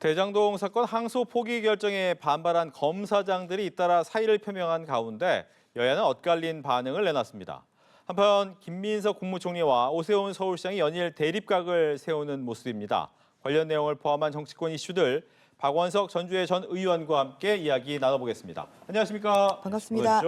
대장동 사건 항소 포기 결정에 반발한 검사장들이 잇따라 사의를 표명한 가운데 여야는 엇갈린 반응을 내놨습니다. 한편 김민석 국무총리와 오세훈 서울시장이 연일 대립각을 세우는 모습입니다. 관련 내용을 포함한 정치권 이슈들 박원석 전주의 전 의원과 함께 이야기 나눠보겠습니다. 안녕하십니까? 반갑습니다.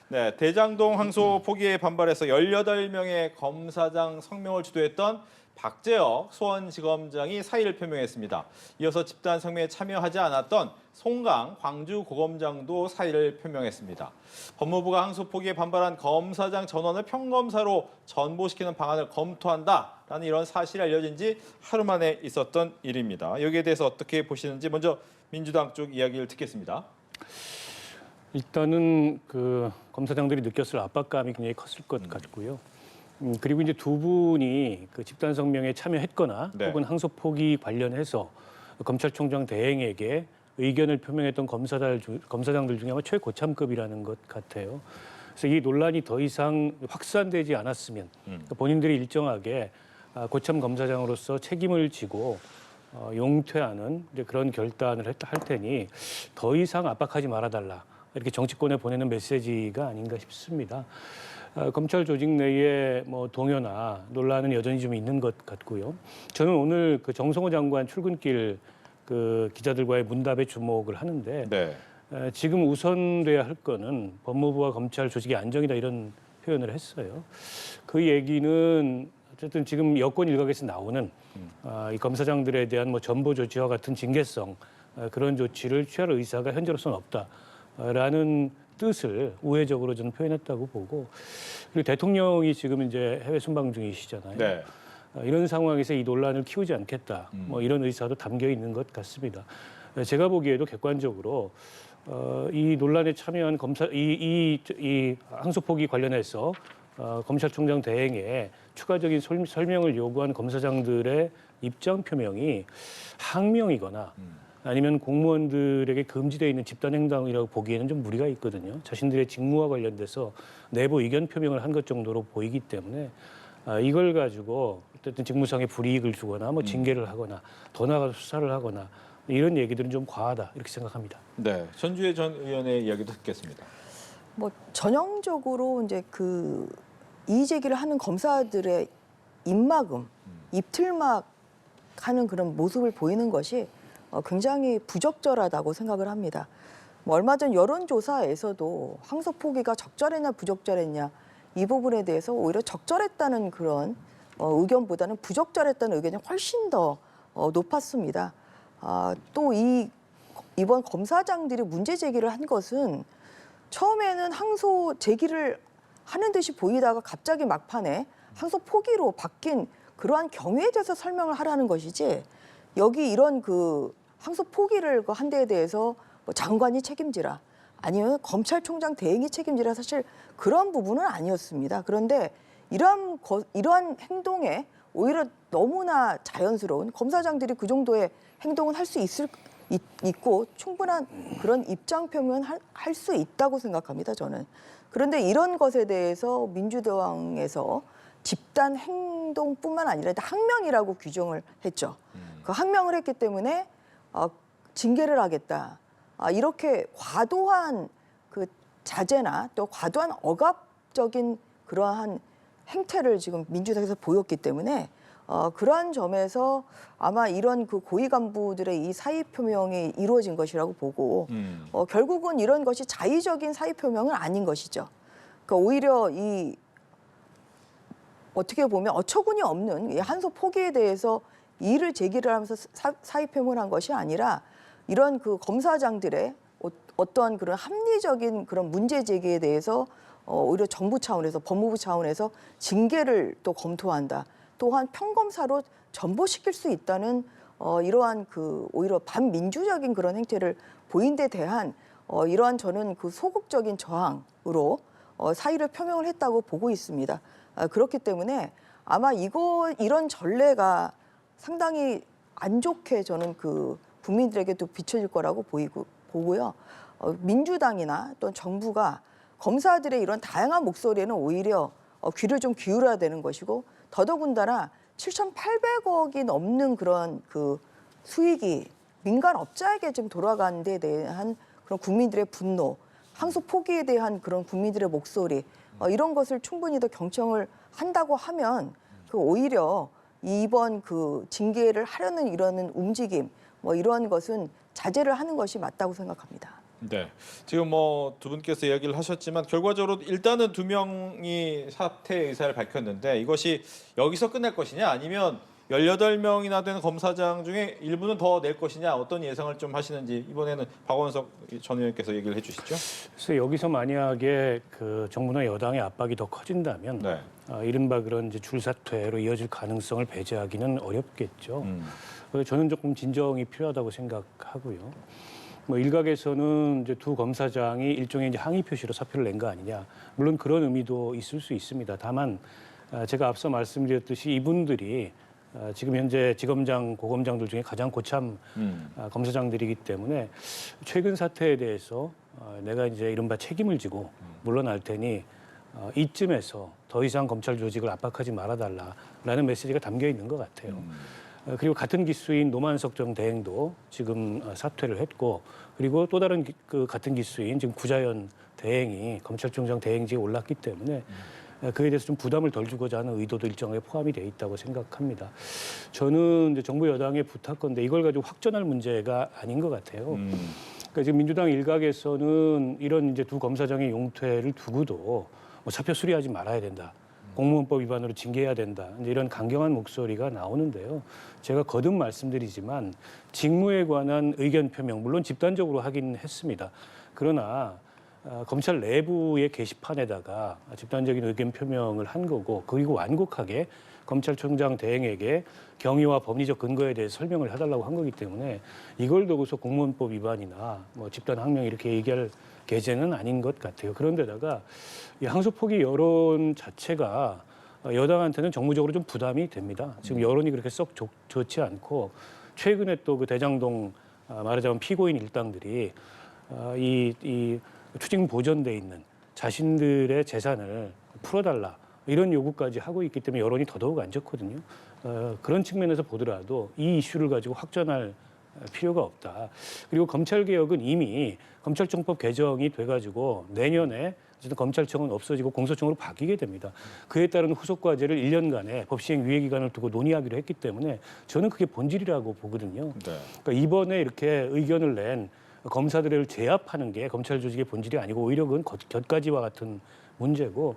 네, 대장동 항소 포기에 반발해서 18명의 검사장 성명을 주도했던 박재혁 수원지검장이 사의를 표명했습니다. 이어서 집단 성명에 참여하지 않았던 송강 광주고검장도 사의를 표명했습니다. 법무부가 항소 포기에 반발한 검사장 전원을 평검사로 전보시키는 방안을 검토한다라는 이런 사실이 알려진 지 하루 만에 있었던 일입니다. 여기에 대해서 어떻게 보시는지 먼저 민주당 쪽 이야기를 듣겠습니다. 일단은 그 검사장들이 느꼈을 압박감이 굉장히 컸을 것 같고요. 그리고 이제 두 분이 그 집단 성명에 참여했거나 네. 혹은 항소 포기 관련해서 검찰총장 대행에게 의견을 표명했던 검사장들 중에 아마 최고참급이라는 것 같아요. 그래서 이 논란이 더 이상 확산되지 않았으면 본인들이 일정하게 고참 검사장으로서 책임을 지고 용퇴하는 이제 그런 결단을 할 테니 더 이상 압박하지 말아달라. 이렇게 정치권에 보내는 메시지가 아닌가 싶습니다. 검찰 조직 내에 뭐 동요나 논란은 여전히 좀 있는 것 같고요. 저는 오늘 그 정성호 장관 출근길 그 기자들과의 문답에 주목을 하는데 네. 지금 우선돼야 할 거는 법무부와 검찰 조직의 안정이다 이런 표현을 했어요. 그 얘기는 어쨌든 지금 여권 일각에서 나오는 이 검사장들에 대한 뭐 전보 조치와 같은 징계성 그런 조치를 취할 의사가 현재로서는 없다라는 뜻을 우회적으로 저는 표현했다고 보고, 그리고 대통령이 지금 이제 해외 순방 중이시잖아요. 네. 이런 상황에서 이 논란을 키우지 않겠다. 뭐 이런 의사도 담겨 있는 것 같습니다. 제가 보기에도 객관적으로 이 논란에 참여한 이 항소 포기 관련해서 검찰총장 대행에 추가적인 설명을 요구한 검사장들의 입장 표명이 항명이거나 아니면 공무원들에게 금지되어 있는 집단횡단이라고 보기에는 좀 무리가 있거든요. 자신들의 직무와 관련돼서 내부 의견 표명을 한 것 정도로 보이기 때문에 이걸 가지고 어쨌든 직무상의 불이익을 주거나 뭐 징계를 하거나 더 나아가서 수사를 하거나 이런 얘기들은 좀 과하다 이렇게 생각합니다. 네, 전주의 전 의원의 이야기도 듣겠습니다. 뭐 전형적으로 이제 그 이의 제기를 하는 검사들의 입막음, 입틀막 하는 그런 모습을 보이는 것이 굉장히 부적절하다고 생각을 합니다. 뭐 얼마 전 여론조사에서도 항소 포기가 적절했냐 부적절했냐 이 부분에 대해서 오히려 적절했다는 그런 의견보다는 부적절했다는 의견이 훨씬 더 높았습니다. 또 이번 검사장들이 문제 제기를 한 것은 처음에는 항소 제기를 하는 듯이 보이다가 갑자기 막판에 항소 포기로 바뀐 그러한 경위에 대해서 설명을 하라는 것이지, 여기 이런 그 항소 포기를 한 데에 대해서 뭐 장관이 책임지라 아니면 검찰총장 대행이 책임지라, 사실 그런 부분은 아니었습니다. 그런데 이러한 행동에 오히려 너무나 자연스러운 검사장들이 그 정도의 행동은 할 수 있고 충분한 그런 입장 표명은 할 수 있다고 생각합니다, 저는. 그런데 이런 것에 대해서 민주당에서 집단 행동뿐만 아니라 항명이라고 규정을 했죠. 그 항명을 했기 때문에 징계를 하겠다. 이렇게 과도한 그 자제나 또 과도한 억압적인 그러한 행태를 지금 민주당에서 보였기 때문에 그러한 점에서 아마 이런 그 고위 간부들의 이 사의 표명이 이루어진 것이라고 보고 결국은 이런 것이 자의적인 사의 표명은 아닌 것이죠. 그러니까 오히려 이 어떻게 보면 어처구니 없는 이 항소 포기에 대해서 이의를 제기를 하면서 사의 표명을 한 것이 아니라 이런 그 검사장들의 어떠한 그런 합리적인 그런 문제 제기에 대해서 오히려 정부 차원에서 법무부 차원에서 징계를 또 검토한다. 또한 평검사로 전보시킬 수 있다는 이러한 그 오히려 반민주적인 그런 행태를 보인 데 대한 이러한 저는 그 소극적인 저항으로 사의를 표명을 했다고 보고 있습니다. 그렇기 때문에 아마 이런 전례가 상당히 안 좋게 저는 그 국민들에게도 비춰질 거라고 보고요. 민주당이나 또 정부가 검사들의 이런 다양한 목소리에는 오히려 귀를 좀 기울여야 되는 것이고, 더더군다나 7,800억이 넘는 그런 그 수익이 민간업자에게 좀 돌아간 데 대한 그런 국민들의 분노, 항소 포기에 대한 그런 국민들의 목소리 이런 것을 충분히 더 경청을 한다고 하면 그 오히려 이번 그 징계를 하려는 이러는 움직임 뭐 이러한 것은 자제를 하는 것이 맞다고 생각합니다. 네, 지금 뭐 두 분께서 이야기를 하셨지만 결과적으로 일단은 2명이 사퇴 의사를 밝혔는데 이것이 여기서 끝날 것이냐 아니면 18명이나 되는 검사장 중에 일부는 더 낼 것이냐 어떤 예상을 좀 하시는지 이번에는 박원석 전 의원께서 얘기를 해주시죠. 그래서 여기서 만약에 그 정부나 여당의 압박이 더 커진다면 네. 이른바 그런 이제 줄사퇴로 이어질 가능성을 배제하기는 어렵겠죠. 그래서 저는 조금 진정이 필요하다고 생각하고요. 뭐 일각에서는 이제 두 검사장이 일종의 이제 항의 표시로 사표를 낸 거 아니냐. 물론 그런 의미도 있을 수 있습니다. 다만 제가 앞서 말씀드렸듯이 이분들이 지금 현재 지검장, 고검장들 중에 가장 고참 검사장들이기 때문에 최근 사태에 대해서 내가 이제 이른바 책임을 지고 물러날 테니 이쯤에서 더 이상 검찰 조직을 압박하지 말아달라라는 메시지가 담겨 있는 것 같아요. 그리고 같은 기수인 노만석 전 대행도 지금 사퇴를 했고 그리고 또 다른 그 같은 기수인 지금 구자연 대행이 검찰총장 대행직에 올랐기 때문에 그에 대해서 좀 부담을 덜 주고자 하는 의도도 일정하게 포함이 돼 있다고 생각합니다. 저는 이제 정부 여당에 부탁건데 이걸 가지고 확전할 문제가 아닌 것 같아요. 그러니까 지금 민주당 일각에서는 이런 이제 두 검사장의 용퇴를 두고도 뭐 사표 수리하지 말아야 된다. 공무원법 위반으로 징계해야 된다. 이제 이런 강경한 목소리가 나오는데요. 제가 거듭 말씀드리지만 직무에 관한 의견 표명 물론 집단적으로 하긴 했습니다. 그러나 검찰 내부의 게시판에다가 집단적인 의견 표명을 한 거고 그리고 완곡하게 검찰총장 대행에게 경위와 법리적 근거에 대해 설명을 해달라고 한 거기 때문에 이걸 두고서 공무원법 위반이나 뭐 집단 항명 이렇게 얘기할 계제는 아닌 것 같아요. 그런데다가 이 항소 포기 여론 자체가 여당한테는 정무적으로 좀 부담이 됩니다. 지금 여론이 그렇게 썩 좋지 않고 최근에 또 그 대장동 말하자면 피고인 일당들이 이 추징 보전돼 있는 자신들의 재산을 풀어달라 이런 요구까지 하고 있기 때문에 여론이 더더욱 안 좋거든요. 그런 측면에서 보더라도 이 이슈를 가지고 확전할 필요가 없다. 그리고 검찰개혁은 이미 검찰청법 개정이 돼가지고 내년에 어쨌든 검찰청은 없어지고 공소청으로 바뀌게 됩니다. 그에 따른 후속과제를 1년간의 법시행 유예기간을 두고 논의하기로 했기 때문에 저는 그게 본질이라고 보거든요. 네. 그러니까 이번에 이렇게 의견을 낸 검사들을 제압하는 게 검찰 조직의 본질이 아니고 오히려 그건 곁가지와 같은 문제고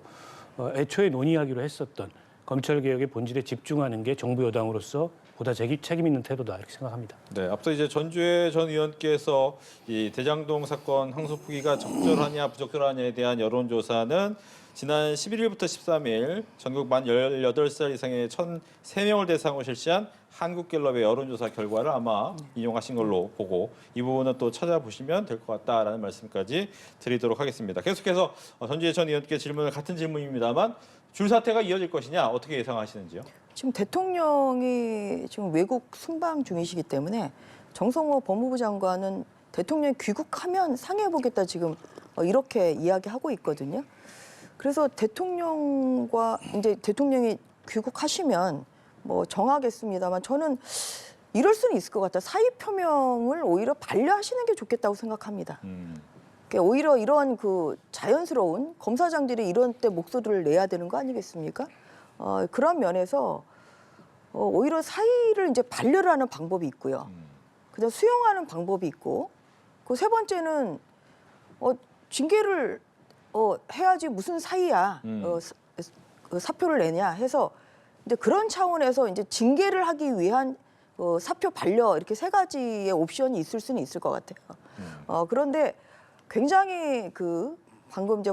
애초에 논의하기로 했었던 검찰개혁의 본질에 집중하는 게 정부 여당으로서 보다 책임 있는 태도다 이렇게 생각합니다. 네, 앞서 이제 전주혜 전 의원께서 이 대장동 사건 항소 포기가 적절하냐 부적절하냐에 대한 여론조사는 지난 11일부터 13일 전국 만 18살 이상의 1,003명을 대상으로 실시한 한국갤럽의 여론조사 결과를 아마 인용하신 걸로 보고 이 부분은 또 찾아보시면 될 것 같다라는 말씀까지 드리도록 하겠습니다. 계속해서 전주혜 전 의원께 질문을 같은 질문입니다만 줄사태가 이어질 것이냐 어떻게 예상하시는지요? 지금 대통령이 지금 외국 순방 중이시기 때문에 정성호 법무부 장관은 대통령이 귀국하면 상의해보겠다 지금 이렇게 이야기하고 있거든요. 그래서 대통령과 이제 대통령이 귀국하시면 뭐 정하겠습니다만 저는 이럴 수는 있을 것 같아요. 사의 표명을 오히려 반려하시는 게 좋겠다고 생각합니다. 그러니까 오히려 이런 그 자연스러운 검사장들이 이런 때 목소리를 내야 되는 거 아니겠습니까? 그런 면에서 오히려 사의를 이제 반려를 하는 방법이 있고요. 그다음 수용하는 방법이 있고 그 세 번째는 징계를 해야지 무슨 사의야 사표를 내냐 해서 이제 그런 차원에서 이제 징계를 하기 위한 사표 반려 이렇게 세 가지의 옵션이 있을 수는 있을 것 같아요. 그런데 굉장히 그 방금 이제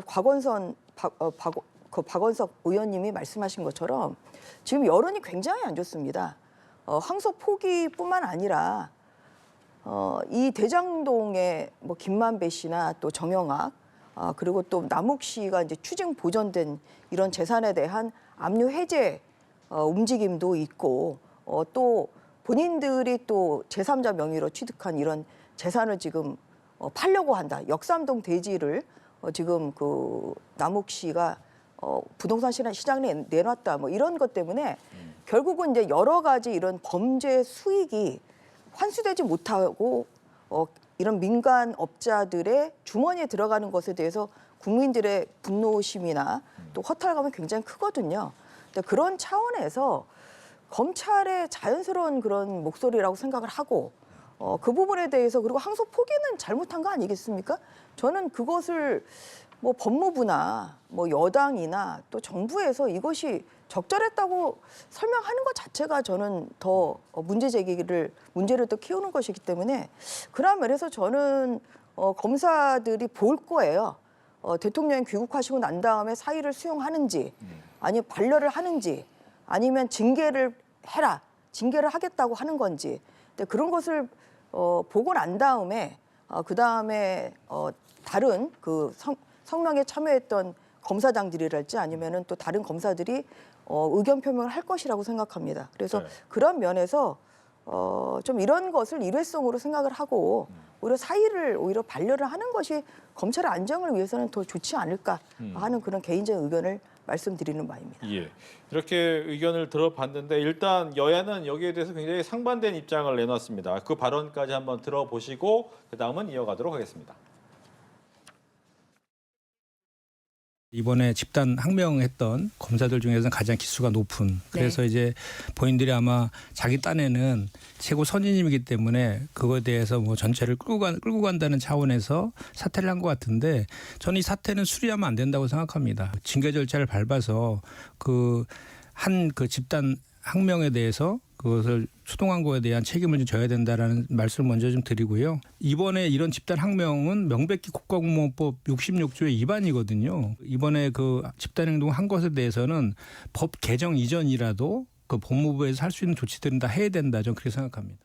박원석 의원님이 말씀하신 것처럼 지금 여론이 굉장히 안 좋습니다. 항소 포기뿐만 아니라 이 대장동의 뭐 김만배 씨나 또 정영학 그리고 또 남욱 씨가 이제 추징 보전된 이런 재산에 대한 압류 해제 움직임도 있고 또 본인들이 또 제3자 명의로 취득한 이런 재산을 지금 팔려고 한다. 역삼동 대지를 지금 그 남욱 씨가 부동산 시장에 내놨다. 뭐 이런 것 때문에 결국은 이제 여러 가지 이런 범죄 수익이 환수되지 못하고 이런 민간 업자들의 주머니에 들어가는 것에 대해서 국민들의 분노심이나 또 허탈감이 굉장히 크거든요. 근데 그런 차원에서 검찰의 자연스러운 그런 목소리라고 생각을 하고 그 부분에 대해서 그리고 항소 포기는 잘못한 거 아니겠습니까? 저는 그것을 뭐 법무부나 뭐 여당이나 또 정부에서 이것이 적절했다고 설명하는 것 자체가 저는 더 문제를 또 키우는 것이기 때문에 그런 면에서 저는 검사들이 볼 거예요. 대통령이 귀국하시고 난 다음에 사의를 수용하는지 아니면 반려를 하는지 아니면 징계를 하겠다고 하는 건지 근데 그런 것을 보고 난 다음에 그 다음에 다른 그 성명에 참여했던 검사장들이랄지 아니면은 또 다른 검사들이 의견 표명을 할 것이라고 생각합니다. 그래서 네. 그런 면에서 좀 이런 것을 일회성으로 생각을 하고 오히려 사의를 오히려 반려를 하는 것이 검찰의 안정을 위해서는 더 좋지 않을까 하는 그런 개인적인 의견을 말씀드리는 바입니다. 예. 이렇게 의견을 들어봤는데 일단 여야는 여기에 대해서 굉장히 상반된 입장을 내놨습니다. 그 발언까지 한번 들어보시고 그다음은 이어가도록 하겠습니다. 이번에 집단 항명했던 검사들 중에서는 가장 기수가 높은 그래서 이제 본인들이 아마 자기 딴에는 최고 선임이기 때문에 그거에 대해서 뭐 전체를 끌고 간다는 차원에서 사퇴를 한 것 같은데 저는 이 사퇴는 수리하면 안 된다고 생각합니다. 징계 절차를 밟아서 그 집단 항명에 대해서 그것을 추동한 거에 대한 책임을 좀 져야 된다라는 말씀을 먼저 좀 드리고요. 이번에 이런 집단 항명은 명백히 국가공무원법 66조의 위반이거든요. 이번에 그 집단 행동을 한 것에 대해서는 법 개정 이전이라도 그 법무부에서 할 수 있는 조치들은 다 해야 된다. 저는 그렇게 생각합니다.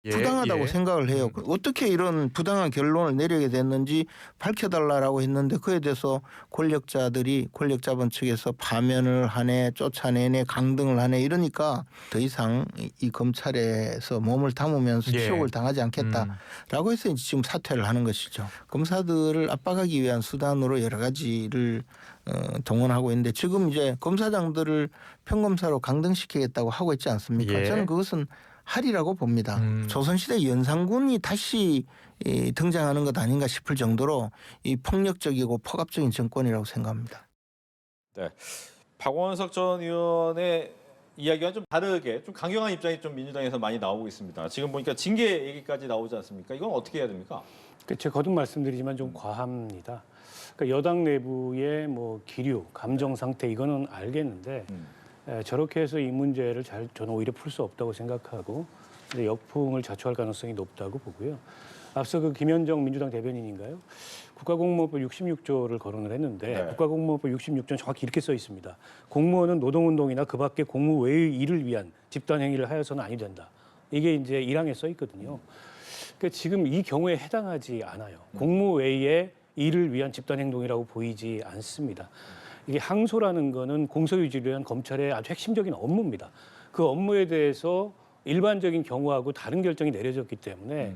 부당하다고 생각을 해요. 어떻게 이런 부당한 결론을 내리게 됐는지 밝혀달라고 했는데 그에 대해서 권력자본 측에서 파면을 하네, 쫓아내네, 강등을 하네 이러니까 더 이상 이 검찰에서 몸을 담으면서 치욕을 당하지 않겠다라고 해서 이제 지금 사퇴를 하는 것이죠. 검사들을 압박하기 위한 수단으로 여러 가지를 동원하고 있는데 지금 이제 검사장들을 평검사로 강등시키겠다고 하고 있지 않습니까? 저는 그것은 하리라고 봅니다. 조선시대 연산군이 다시 등장하는 것 아닌가 싶을 정도로 이 폭력적이고 폭압적인 정권이라고 생각합니다. 네. 박원석 전 의원의 이야기와 좀 다르게 좀 강경한 입장이 좀 민주당에서 많이 나오고 있습니다. 지금 보니까 징계 얘기까지 나오지 않습니까? 이건 어떻게 해야 됩니까? 제가 거듭 말씀드리지만 좀 과합니다. 그러니까 여당 내부의 뭐 기류, 감정 상태 이거는 알겠는데 저렇게 해서 이 문제를 저는 오히려 풀 수 없다고 생각하고 이제 역풍을 자초할 가능성이 높다고 보고요. 앞서 그 김현정 민주당 대변인인가요? 국가공무원법 66조를 거론을 했는데 국가공무원법 66조는 정확히 이렇게 써 있습니다. 공무원은 노동운동이나 그 밖의 공무 외의 일을 위한 집단 행위를 하여서는 아니 된다. 이게 이제 1항에 써 있거든요. 그러니까 지금 이 경우에 해당하지 않아요. 공무 외의 일을 위한 집단 행동이라고 보이지 않습니다. 이게 항소라는 거는 공소유지를 위한 검찰의 아주 핵심적인 업무입니다. 그 업무에 대해서 일반적인 경우하고 다른 결정이 내려졌기 때문에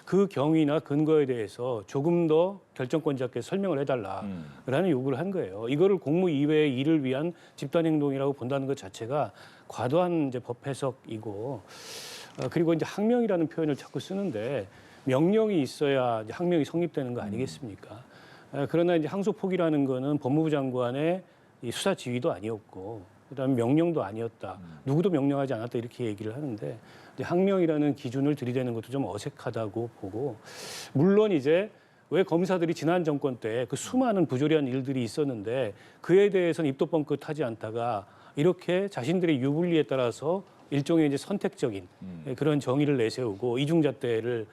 그 경위나 근거에 대해서 조금 더 결정권자께 설명을 해달라라는 요구를 한 거예요. 이거를 공무 이외의 일을 위한 집단 행동이라고 본다는 것 자체가 과도한 이제 법 해석이고 그리고 이제 항명이라는 표현을 자꾸 쓰는데 명령이 있어야 이제 항명이 성립되는 거 아니겠습니까? 그러나 이제 항소 포기라는 거는 법무부 장관의 이 수사 지휘도 아니었고 그다음에 명령도 아니었다. 누구도 명령하지 않았다 이렇게 얘기를 하는데 이제 항명이라는 기준을 들이대는 것도 좀 어색하다고 보고 물론 이제 왜 검사들이 지난 정권 때 그 수많은 부조리한 일들이 있었는데 그에 대해서는 입도 뻥끗하지 않다가 이렇게 자신들의 유불리에 따라서 일종의 이제 선택적인 그런 정의를 내세우고 이중잣대를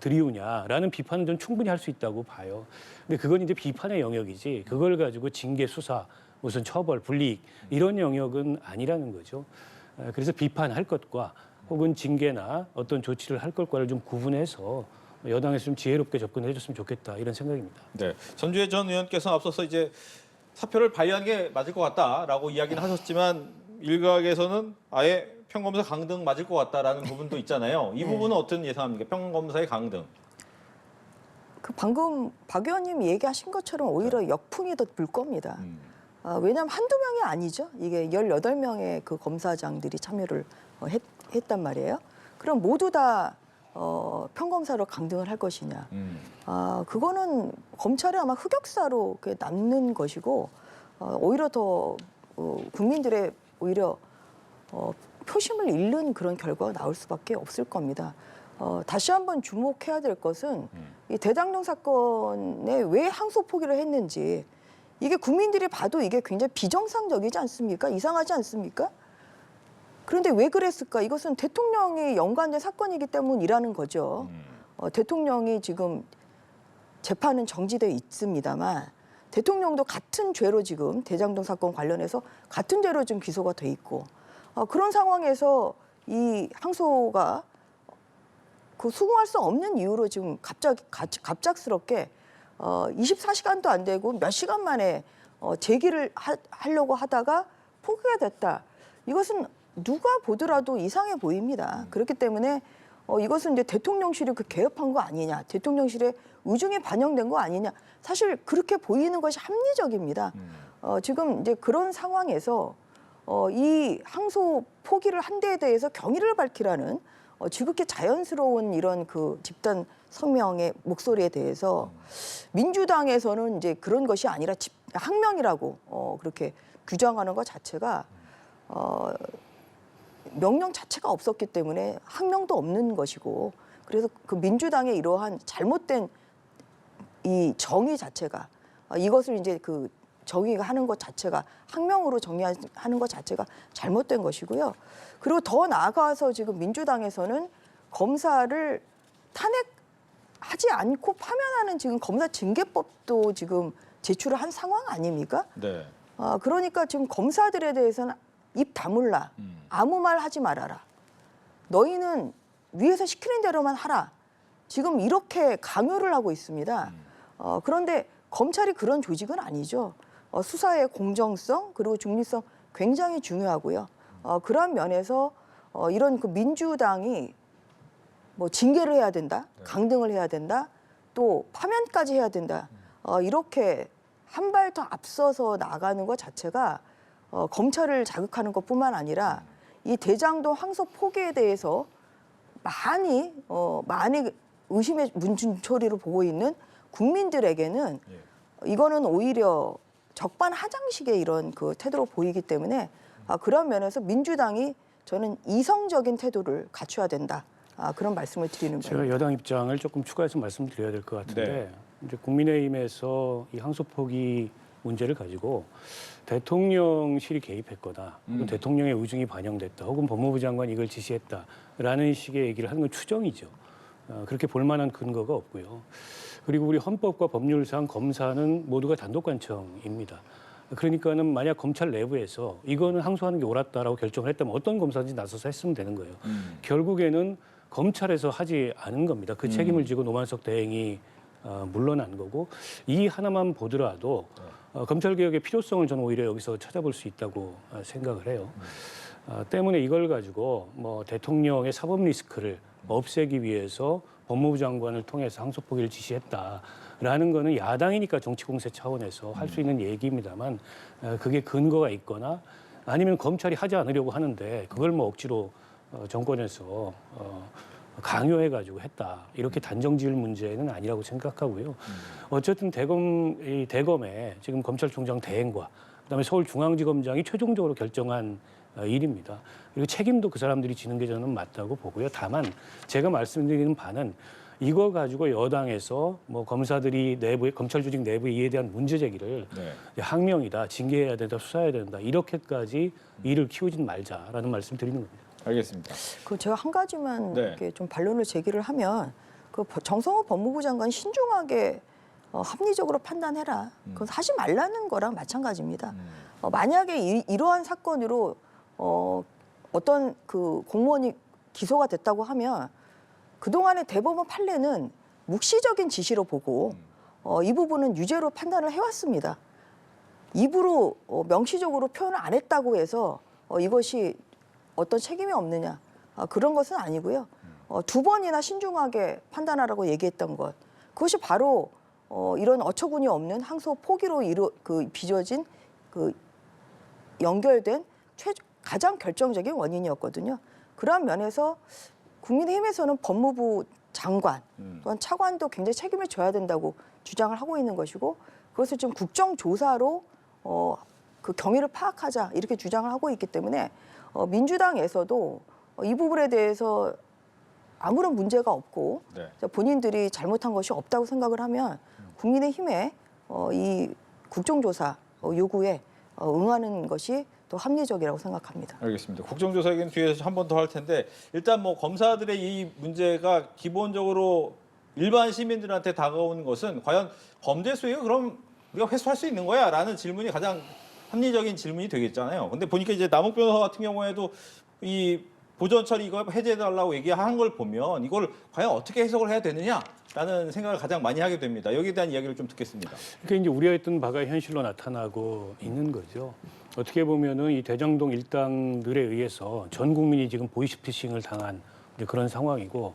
들이우냐라는 비판은 좀 충분히 할 수 있다고 봐요. 근데 그건 이제 비판의 영역이지 그걸 가지고 징계 수사 무슨 처벌 불이익 이런 영역은 아니라는 거죠. 그래서 비판할 것과 혹은 징계나 어떤 조치를 할 것과를 좀 구분해서 여당에서 좀 지혜롭게 접근해 줬으면 좋겠다 이런 생각입니다. 네. 전주혜 전 의원께서 앞서서 이제 사표를 발의하는 게 맞을 것 같다라고 이야기는 하셨지만 일각에서는 아예 평검사 강등 맞을 것 같다라는 부분도 있잖아요. 이 부분은 어떤 예상합니까? 평검사의 강등. 그 방금 박 의원님이 얘기하신 것처럼 오히려 역풍이 더 불 겁니다. 왜냐하면 한두 명이 아니죠. 이게 18명의 그 검사장들이 참여를 했단 말이에요. 그럼 모두 다 평검사로 강등을 할 것이냐? 그거는 검찰이 아마 흑역사로 남는 것이고 오히려 더 국민들의 오히려 표심을 잃는 그런 결과가 나올 수밖에 없을 겁니다. 다시 한번 주목해야 될 것은 이 대장동 사건에 왜 항소 포기를 했는지 이게 국민들이 봐도 이게 굉장히 비정상적이지 않습니까? 이상하지 않습니까? 그런데 왜 그랬을까? 이것은 대통령이 연관된 사건이기 때문이라는 거죠. 대통령이 지금 재판은 정지돼 있습니다만 대통령도 같은 죄로 지금 대장동 사건 관련해서 같은 죄로 지금 기소가 돼 있고 그런 상황에서 이 항소가 수긍할 수 없는 이유로 지금 갑작스럽게 24시간도 안 되고 몇 시간 만에 제기를 하려고 하다가 포기가 됐다. 이것은 누가 보더라도 이상해 보입니다. 그렇기 때문에 이것은 이제 대통령실이 개업한 거 아니냐, 대통령실의 의중이 반영된 거 아니냐. 사실 그렇게 보이는 것이 합리적입니다. 지금 이제 그런 상황에서 이 항소 포기를 한 데에 대해서 경위를 밝히라는 지극히 자연스러운 이런 집단 성명의 목소리에 대해서 민주당에서는 이제 그런 것이 아니라 항명이라고 그렇게 규정하는 것 자체가 명령 자체가 없었기 때문에 항명도 없는 것이고 그래서 그 민주당의 이러한 잘못된 이 정의 자체가 이것을 이제 정의가 하는 것 자체가 항명으로 정의하는 것 자체가 잘못된 것이고요. 그리고 더 나아가서 지금 민주당에서는 검사를 탄핵하지 않고 파면하는 지금 검사 징계법도 지금 제출을 한 상황 아닙니까? 네. 그러니까 지금 검사들에 대해서는 입 다물라. 아무 말 하지 말아라. 너희는 위에서 시키는 대로만 하라. 지금 이렇게 강요를 하고 있습니다. 그런데 검찰이 그런 조직은 아니죠. 수사의 공정성 그리고 중립성 굉장히 중요하고요. 그런 면에서 이런 민주당이 뭐 징계를 해야 된다, 강등을 해야 된다, 또 파면까지 해야 된다. 이렇게 한 발 더 앞서서 나가는 것 자체가 검찰을 자극하는 것뿐만 아니라 이 대장동 항소 포기에 대해서 많이 의심의 문초리로 보고 있는 국민들에게는 이거는 오히려 적반하장식의 이런 태도로 보이기 때문에 그런 면에서 민주당이 저는 이성적인 태도를 갖춰야 된다. 그런 말씀을 드리는 제가 겁니다. 여당 입장을 조금 추가해서 말씀드려야 될 것 같은데 네. 이제 국민의힘에서 이 항소 포기 문제를 가지고 대통령실이 개입했거나 혹은 대통령의 의중이 반영됐다 혹은 법무부 장관이 이걸 지시했다라는 식의 얘기를 하는 건 추정이죠. 그렇게 볼 만한 근거가 없고요. 그리고 우리 헌법과 법률상 검사는 모두가 단독관청입니다. 그러니까는 만약 검찰 내부에서 이거는 항소하는 게 옳았다라고 결정을 했다면 어떤 검사든지 나서서 했으면 되는 거예요. 결국에는 검찰에서 하지 않은 겁니다. 그 책임을 지고 노만석 대행이 물러난 거고 이 하나만 보더라도 검찰개혁의 필요성을 저는 오히려 여기서 찾아볼 수 있다고 생각을 해요. 때문에 이걸 가지고 뭐 대통령의 사법 리스크를 없애기 위해서 법무부 장관을 통해서 항소 포기를 지시했다라는 거는 야당이니까 정치 공세 차원에서 할 수 있는 얘기입니다만 그게 근거가 있거나 아니면 검찰이 하지 않으려고 하는데 그걸 뭐 억지로 정권에서 강요해가지고 했다 이렇게 단정 지을 문제는 아니라고 생각하고요. 어쨌든 대검에 지금 검찰총장 대행과 그다음에 서울중앙지검장이 최종적으로 결정한 일입니다. 그리고 책임도 그 사람들이 지는 게 저는 맞다고 보고요. 다만 제가 말씀드리는 바는 이거 가지고 여당에서 뭐 검사들이 검찰 조직 내부에 이에 대한 문제 제기를 항명이다, 징계해야 된다, 수사해야 된다 이렇게까지 일을 키우진 말자라는 말씀 드리는 겁니다. 알겠습니다. 제가 한 가지만 네. 이렇게 좀 반론을 제기를 하면 정성호 법무부 장관 신중하게 합리적으로 판단해라. 그건 하지 말라는 거랑 마찬가지입니다. 만약에 이러한 사건으로 어떤 공무원이 기소가 됐다고 하면 그동안의 대법원 판례는 묵시적인 지시로 보고 이 부분은 유죄로 판단을 해왔습니다. 입으로 명시적으로 표현을 안 했다고 해서 이것이 어떤 책임이 없느냐 그런 것은 아니고요. 두 번이나 신중하게 판단하라고 얘기했던 것 그것이 바로 이런 어처구니 없는 항소 포기로 빚어진 연결된 가장 결정적인 원인이었거든요. 그러한 면에서 국민의힘에서는 법무부 장관 또한 차관도 굉장히 책임을 져야 된다고 주장을 하고 있는 것이고 그것을 지금 국정조사로 그 경위를 파악하자 이렇게 주장을 하고 있기 때문에 민주당에서도 이 부분에 대해서 아무런 문제가 없고 네. 본인들이 잘못한 것이 없다고 생각을 하면 국민의힘의 이 국정조사 요구에 응하는 것이 더 합리적이라고 생각합니다. 알겠습니다. 국정조사 얘기는 뒤에서 한 번 더 할 텐데 일단 뭐 검사들의 이 문제가 기본적으로 일반 시민들한테 다가오는 것은 과연 범죄 수익을 그럼 우리가 회수할 수 있는 거야라는 질문이 가장 합리적인 질문이 되겠잖아요. 근데 보니까 이제 남욱 변호사 같은 경우에도 이 보전 처리 이거 해제해달라고 얘기한 걸 보면 이걸 과연 어떻게 해석을 해야 되느냐라는 생각을 가장 많이 하게 됩니다. 여기에 대한 이야기를 좀 듣겠습니다. 그러니까 이제 우려했던 바가 현실로 나타나고 있는 거죠. 어떻게 보면은 이 대장동 일당들에 의해서 전 국민이 지금 보이스피싱을 당한 이제 그런 상황이고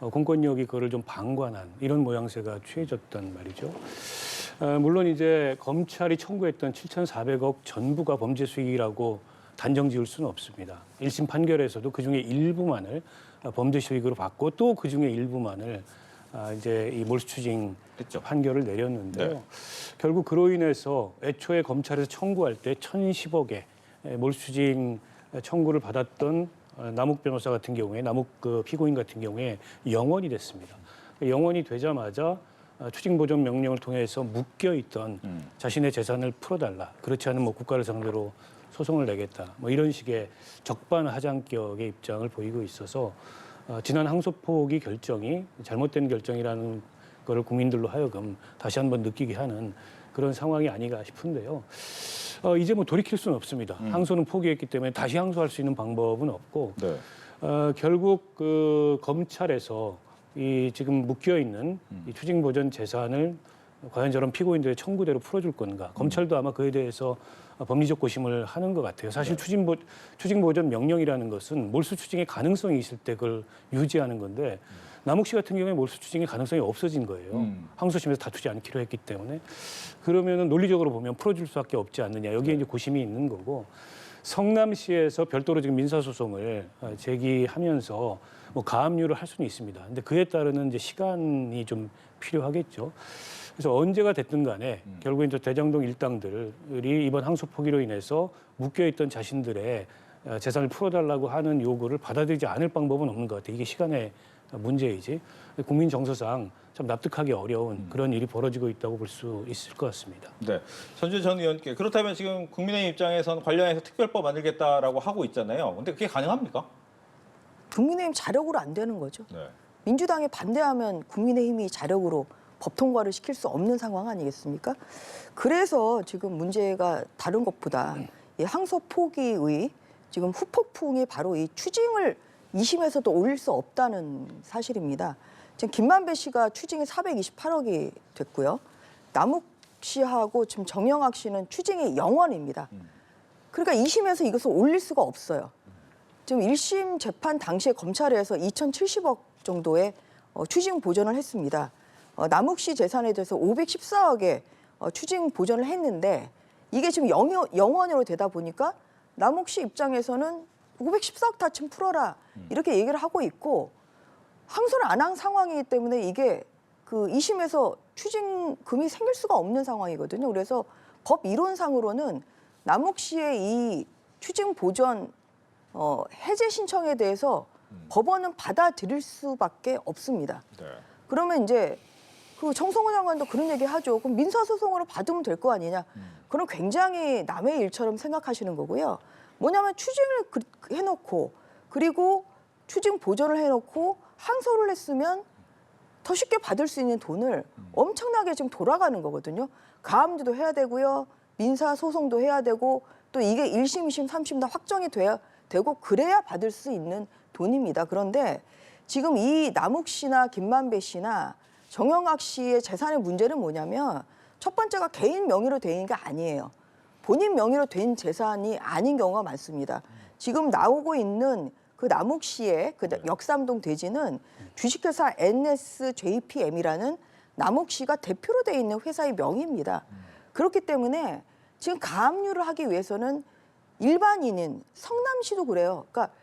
공권력이 그거를 좀 방관한 이런 모양새가 취해졌단 말이죠. 물론 이제 검찰이 청구했던 7,400억 전부가 범죄 수익이라고 단정 지을 수는 없습니다. 1심 판결에서도 그중에 일부만을 범죄 수익으로 받고 또 그중에 일부만을 이제 이 몰수 추징 그렇죠. 판결을 내렸는데요. 네. 결국 그로 인해서 애초에 검찰에서 청구할 때 1,010억의 몰수 추징 청구를 받았던 남욱 변호사 같은 경우에 남욱 그 피고인 같은 경우에 영원이 됐습니다. 영원이 되자마자 추징 보전 명령을 통해서 묶여 있던 자신의 재산을 풀어달라. 그렇지 않으면 뭐 국가를 상대로 소송을 내겠다. 뭐 이런 식의 적반하장격의 입장을 보이고 있어서 지난 항소포기 결정이 잘못된 결정이라는 거를 국민들로 하여금 다시 한번 느끼게 하는 그런 상황이 아닌가 싶은데요. 이제 뭐 돌이킬 수는 없습니다. 항소는 포기했기 때문에 다시 항소할 수 있는 방법은 없고 네. 결국 그 검찰에서 이 지금 묶여 있는 이 추징 보전 재산을 과연 저런 피고인들의 청구대로 풀어줄 건가? 검찰도 아마 그에 대해서 법리적 고심을 하는 것 같아요. 사실 추징 보전 명령이라는 것은 몰수 추징의 가능성이 있을 때 그걸 유지하는 건데 남욱 씨 같은 경우에 몰수 추징의 가능성이 없어진 거예요. 항소심에서 다투지 않기로 했기 때문에 그러면은 논리적으로 보면 풀어줄 수밖에 없지 않느냐. 여기에 이제 고심이 있는 거고 성남시에서 별도로 지금 민사소송을 제기하면서 뭐 가압류를 할 수는 있습니다. 근데 그에 따르는 이제 시간이 좀 필요하겠죠. 그래서 언제가 됐든 간에 결국 이제 대장동 일당들이 이번 항소 포기로 인해서 묶여있던 자신들의 재산을 풀어달라고 하는 요구를 받아들이지 않을 방법은 없는 것 같아요. 이게 시간의 문제이지 국민 정서상 참 납득하기 어려운 그런 일이 벌어지고 있다고 볼 수 있을 것 같습니다. 네, 전주 전 의원께 그렇다면 지금 국민의힘 입장에서는 관련해서 특별법 만들겠다라고 하고 있잖아요. 근데 그게 가능합니까? 국민의힘 자력으로 안 되는 거죠. 네. 민주당이 반대하면 국민의힘이 자력으로 법 통과를 시킬 수 없는 상황 아니겠습니까? 그래서 지금 문제가 다른 것보다 이 항소 포기의 지금 후폭풍이 바로 이 추징을 2심에서도 올릴 수 없다는 사실입니다. 지금 김만배 씨가 추징이 428억이 됐고요. 남욱 씨하고 지금 정영학 씨는 추징이 0원입니다. 그러니까 2심에서 이것을 올릴 수가 없어요. 지금 1심 재판 당시에 검찰에서 2,070억 정도의 추징 보전을 했습니다. 남욱 씨 재산에 대해서 514억의 추징 보전을 했는데 이게 지금 0원으로 되다 보니까 남욱 씨 입장에서는 514억 다 좀 풀어라 이렇게 얘기를 하고 있고 항소를 안 한 상황이기 때문에 이게 그 2심에서 추징금이 생길 수가 없는 상황이거든요. 그래서 법 이론상으로는 남욱 씨의 이 추징 보전 해제 신청에 대해서 법원은 받아들일 수밖에 없습니다. 네. 그러면 이제 그 정성호 장관도 그런 얘기 하죠. 그럼 민사소송으로 받으면 될 거 아니냐. 그럼 굉장히 남의 일처럼 생각하시는 거고요. 뭐냐면 추징을 해놓고 그리고 추징 보전을 해놓고 항소를 했으면 더 쉽게 받을 수 있는 돈을 엄청나게 지금 돌아가는 거거든요. 가압류도 해야 되고요. 민사소송도 해야 되고 또 이게 1심, 2심, 3심 다 확정이 돼야 되고 그래야 받을 수 있는 돈입니다. 그런데 지금 이 남욱 씨나 김만배 씨나 정영학 씨의 재산의 문제는 뭐냐면 첫 번째가 개인 명의로 돼 있는 게 아니에요. 본인 명의로 된 재산이 아닌 경우가 많습니다. 지금 나오고 있는 그 남욱 씨의 그 역삼동 대지는 주식회사 NSJPM이라는 남욱 씨가 대표로 돼 있는 회사의 명의입니다. 그렇기 때문에 지금 가압류를 하기 위해서는 일반인인 성남시도 그래요. 그러니까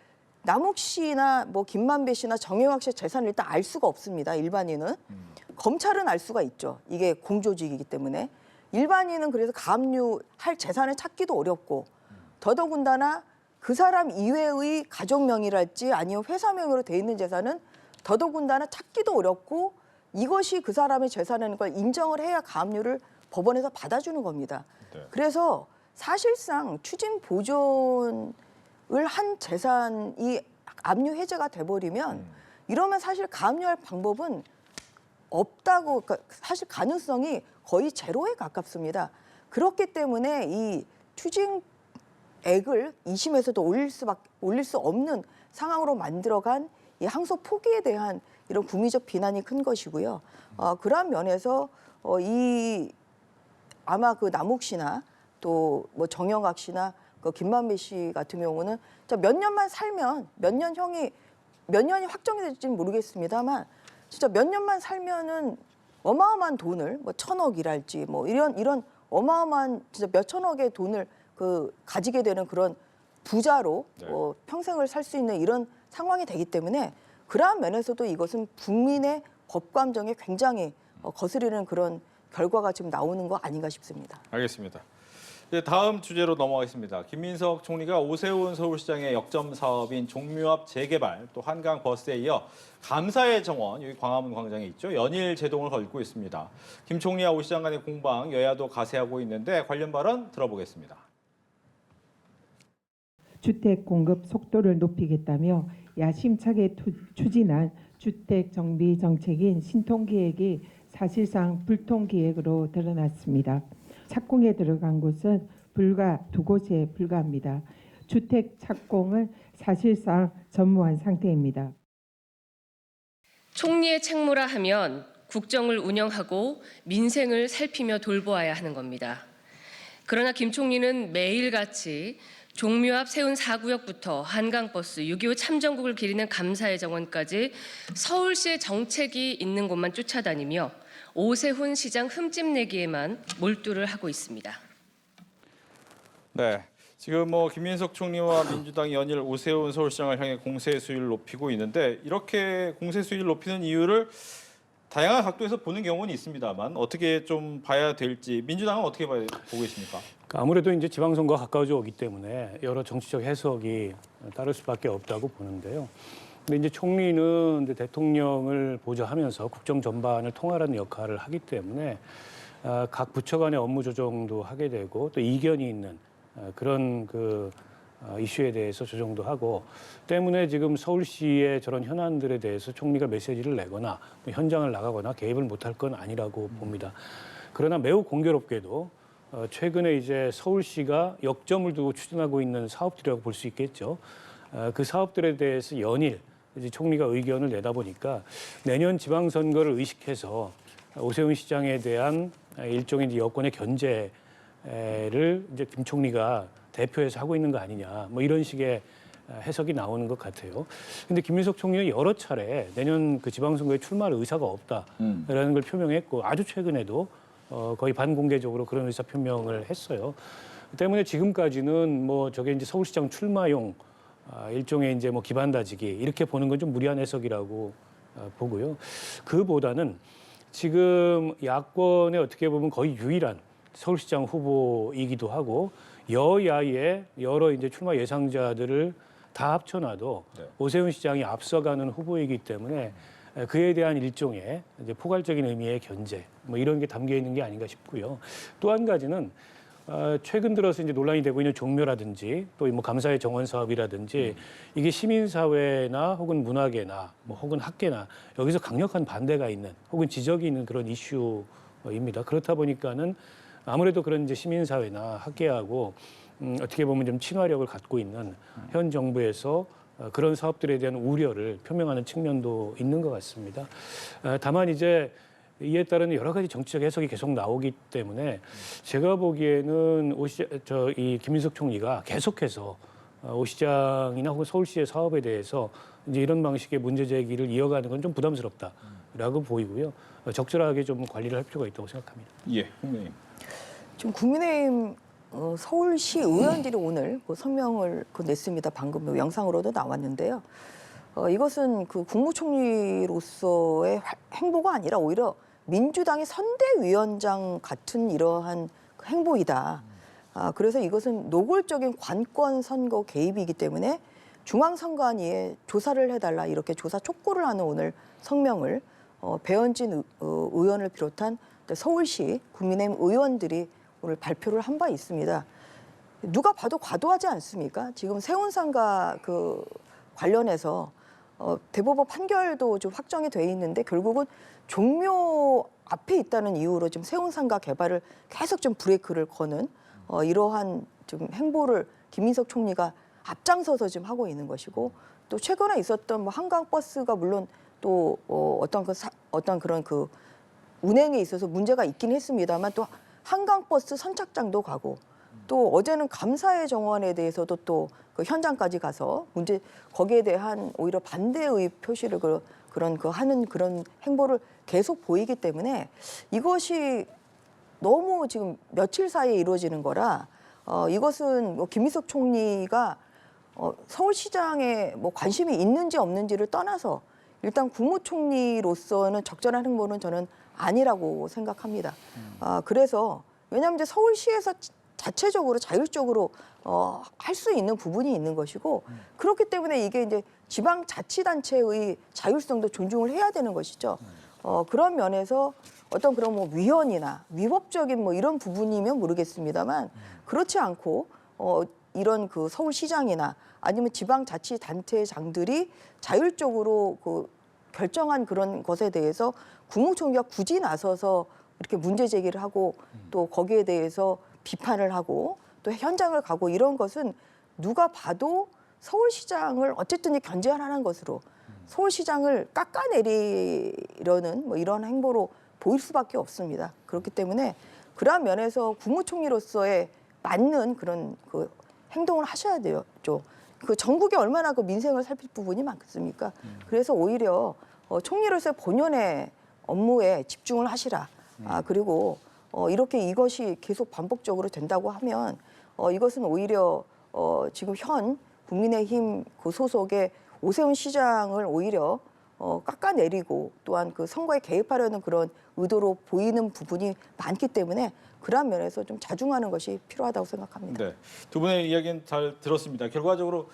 남욱 씨나 뭐 김만배 씨나 정영학 씨의 재산을 일단 알 수가 없습니다. 일반인은. 검찰은 알 수가 있죠. 이게 공조직이기 때문에. 일반인은 그래서 가압류할 재산을 찾기도 어렵고 더더군다나 그 사람 이외의 가족명의랄지 아니면 회사명의로 돼 있는 재산은 더더군다나 찾기도 어렵고 이것이 그 사람의 재산인 걸 인정을 해야 가압류를 법원에서 받아주는 겁니다. 네. 그래서 사실상 추징 보존을 한 재산이 압류 해제가 돼버리면 이러면 사실 가압류할 방법은 없다고, 그러니까 사실 가능성이 거의 제로에 가깝습니다. 그렇기 때문에 이 추징액을 2심에서도 올릴 수 없는 상황으로 만들어간 이 항소 포기에 대한 이런 국민적 비난이 큰 것이고요. 그러한 면에서 아마 그 남욱 씨나 또 뭐 정영학 씨나 그 김만배 씨 같은 경우는 몇 년만 살면 몇 년이 확정이 될지는 모르겠습니다만 진짜 몇 년만 살면은 어마어마한 돈을 뭐 1,000억이랄지 뭐 이런 어마어마한 진짜 몇 천억의 돈을 가지게 되는 그런 부자로 네. 평생을 살 수 있는 이런 상황이 되기 때문에 그러한 면에서도 이것은 국민의 법 감정에 굉장히 거스르는 그런 결과가 지금 나오는 거 아닌가 싶습니다. 알겠습니다. 이제 다음 주제로 넘어가겠습니다. 김민석 총리가 오세훈 서울시장의 역점 사업인 종묘앞 재개발 또 한강 버스에 이어 감사의 정원 여기 광화문 광장에 있죠. 연일 제동을 걸고 있습니다. 김 총리와 오 시장 간의 공방 여야도 가세하고 있는데 관련 발언 들어보겠습니다. 주택 공급 속도를 높이겠다며 야심차게 추진한 주택 정비 정책인 신통기획이 사실상 불통기획으로 드러났습니다. 착공에 들어간 곳은 불과 2곳에 불과합니다. 주택 착공을 사실상 전무한 상태입니다. 총리의 책무라 하면 국정을 운영하고 민생을 살피며 돌보아야 하는 겁니다. 그러나 김 총리는 매일같이 종묘 앞 세운 4구역부터 한강버스, 6.25 참전국을 기리는 감사의 정원까지 서울시의 정책이 있는 곳만 쫓아다니며 오세훈 시장 흠집내기에만 몰두를 하고 있습니다. 네, 지금 뭐 김민석 총리와 민주당이 연일 오세훈 서울시장을 향해 공세 수위를 높이고 있는데 이렇게 공세 수위를 높이는 이유를 다양한 각도에서 보는 경우는 있습니다만 어떻게 좀 봐야 될지 민주당은 어떻게 보고 계십니까? 아무래도 이제 지방선거가 가까워져 오기 때문에 여러 정치적 해석이 따를 수밖에 없다고 보는데요. 근데 이제 총리는 이제 대통령을 보좌하면서 국정 전반을 통할하는 역할을 하기 때문에 각 부처 간의 업무 조정도 하게 되고 또 이견이 있는 그런 이슈에 대해서 조정도 하고 때문에 지금 서울시의 저런 현안들에 대해서 총리가 메시지를 내거나 또 현장을 나가거나 개입을 못할 건 아니라고 봅니다. 그러나 매우 공교롭게도 최근에 이제 서울시가 역점을 두고 추진하고 있는 사업들이라고 볼 수 있겠죠. 그 사업들에 대해서 연일 이제 총리가 의견을 내다 보니까 내년 지방선거를 의식해서 오세훈 시장에 대한 일종의 이제 여권의 견제를 이제 김 총리가 대표해서 하고 있는 거 아니냐, 뭐 이런 식의 해석이 나오는 것 같아요. 근데 김민석 총리는 여러 차례 내년 그 지방선거에 출마할 의사가 없다라는 걸 표명했고 아주 최근에도 거의 반공개적으로 그런 의사 표명을 했어요. 때문에 지금까지는 뭐 저게 이제 서울시장 출마용 일종의 이제 뭐 기반 다지기 이렇게 보는 건 좀 무리한 해석이라고 보고요. 그보다는 지금 야권의 어떻게 보면 거의 유일한 서울시장 후보이기도 하고 여야의 여러 이제 출마 예상자들을 다 합쳐놔도 네. 오세훈 시장이 앞서가는 후보이기 때문에 그에 대한 일종의 이제 포괄적인 의미의 견제 뭐 이런 게 담겨 있는 게 아닌가 싶고요. 또 한 가지는 최근 들어서 이제 논란이 되고 있는 종묘라든지 또 뭐 감사의 정원 사업이라든지 이게 시민사회나 혹은 문화계나 뭐 혹은 학계나 여기서 강력한 반대가 있는 혹은 지적이 있는 그런 이슈입니다. 그렇다 보니까는 아무래도 그런 이제 시민사회나 학계하고 어떻게 보면 좀 친화력을 갖고 있는 현 정부에서 그런 사업들에 대한 우려를 표명하는 측면도 있는 것 같습니다. 다만 이제 이에 따른 여러 가지 정치적 해석이 계속 나오기 때문에 제가 보기에는 이 김민석 총리가 계속해서 오 시장이나 혹은 서울시의 사업에 대해서 이제 이런 방식의 문제 제기를 이어가는 건 좀 부담스럽다라고 보이고요. 적절하게 좀 관리를 할 필요가 있다고 생각합니다. 예, 국민의힘. 지금 국민의힘 서울시 의원들이 오늘 그 성명을 냈습니다. 방금 뭐 영상으로도 나왔는데요. 이것은 그 국무총리로서의 행보가 아니라 오히려 민주당의 선대위원장 같은 이러한 그 행보이다. 그래서 이것은 노골적인 관권 선거 개입이기 때문에 중앙선관위에 조사를 해달라 이렇게 조사 촉구를 하는 오늘 성명을 배현진 의원을 비롯한 서울시 국민의힘 의원들이 오늘 발표를 한 바 있습니다. 누가 봐도 과도하지 않습니까? 지금 세운상가 그 관련해서 대법원 판결도 좀 확정이 돼 있는데 결국은 종묘 앞에 있다는 이유로 지금 세운상가 개발을 계속 좀 브레이크를 거는 이러한 좀 행보를 김인석 총리가 앞장서서 지금 하고 있는 것이고 또 최근에 있었던 뭐 한강 버스가 물론 또 어떤 그런 그 운행에 있어서 문제가 있긴 했습니다만 또 한강 버스 선착장도 가고 또 어제는 감사의 정원에 대해서도 또 그 현장까지 가서 거기에 대한 오히려 반대의 표시를 하는 그런 행보를 계속 보이기 때문에 이것이 너무 지금 며칠 사이에 이루어지는 거라 이것은 뭐 김인석 총리가 서울시장에 뭐 관심이 있는지 없는지를 떠나서 일단 국무총리로서는 적절한 행보는 저는 아니라고 생각합니다. 그래서 왜냐하면 이제 서울시에서 자체적으로 자율적으로 할 수 있는 부분이 있는 것이고 그렇기 때문에 이게 이제 지방자치단체의 자율성도 존중을 해야 되는 것이죠. 그런 면에서 어떤 그런 뭐 위헌이나 위법적인 뭐 이런 부분이면 모르겠습니다만 그렇지 않고 이런 그 서울시장이나 아니면 지방자치단체장들이 자율적으로 그 결정한 그런 것에 대해서 국무총리가 굳이 나서서 이렇게 문제 제기를 하고 또 거기에 대해서 비판을 하고 또 현장을 가고 이런 것은 누가 봐도 서울시장을 어쨌든 견제하라는 것으로 서울시장을 깎아내리려는 뭐 이런 행보로 보일 수밖에 없습니다. 그렇기 때문에 그러한 면에서 국무총리로서의 맞는 그런 그 행동을 하셔야 돼요. 그 전국에 얼마나 그 민생을 살필 부분이 많겠습니까? 그래서 오히려 총리로서의 본연의 업무에 집중을 하시라. 그리고 이렇게 이것이 계속 반복적으로 된다고 하면 이것은 오히려 지금 현 국민의힘 그 소속의 오세훈 시장을 오히려 깎아내리고 또한 그 선거에 개입하려는 그런 의도로 보이는 부분이 많기 때문에 그런 면에서 좀 자중하는 것이 필요하다고 생각합니다. 네, 두 분의 이야기는 잘 들었습니다. 결과적으로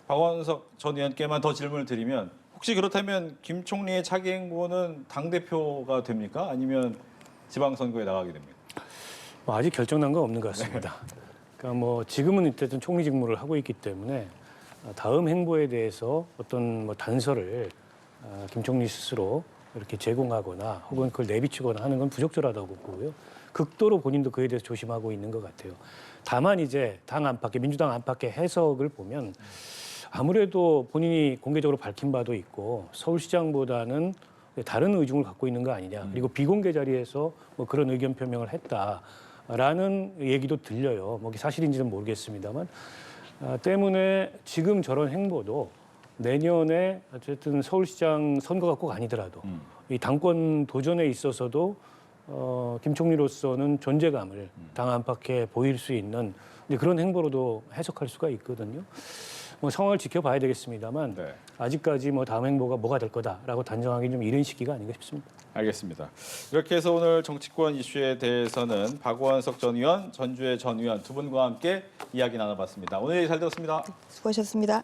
박원석 전 의원께만 더 질문을 드리면 혹시 그렇다면 김 총리의 차기 행보는 당대표가 됩니까? 아니면 지방선거에 나가게 됩니까? 뭐 아직 결정난 건 없는 것 같습니다. 그러니까 뭐 지금은 어쨌든 총리 직무를 하고 있기 때문에 다음 행보에 대해서 어떤 뭐 단서를 김 총리 스스로 이렇게 제공하거나 혹은 그걸 내비치거나 하는 건 부적절하다고 보고요. 극도로 본인도 그에 대해서 조심하고 있는 것 같아요. 다만 이제 당 안팎의 민주당 안팎의 해석을 보면 아무래도 본인이 공개적으로 밝힌 바도 있고 서울시장보다는 다른 의중을 갖고 있는 거 아니냐. 그리고 비공개 자리에서 뭐 그런 의견 표명을 했다라는 얘기도 들려요. 뭐 사실인지는 모르겠습니다만 때문에 지금 저런 행보도 내년에 어쨌든 서울시장 선거가 꼭 아니더라도 이 당권 도전에 있어서도 김 총리로서는 존재감을 당 안팎에 보일 수 있는 그런 행보로도 해석할 수가 있거든요. 뭐 상황을 지켜봐야 되겠습니다만 네. 아직까지 뭐 다음 행보가 뭐가 될 거다라고 단정하기 좀 이른 시기가 아닌가 싶습니다. 알겠습니다. 이렇게 해서 오늘 정치권 이슈에 대해서는 박원석 전 의원, 전주의 전 의원 두 분과 함께 이야기 나눠봤습니다. 오늘 얘기 잘 들었습니다. 수고하셨습니다.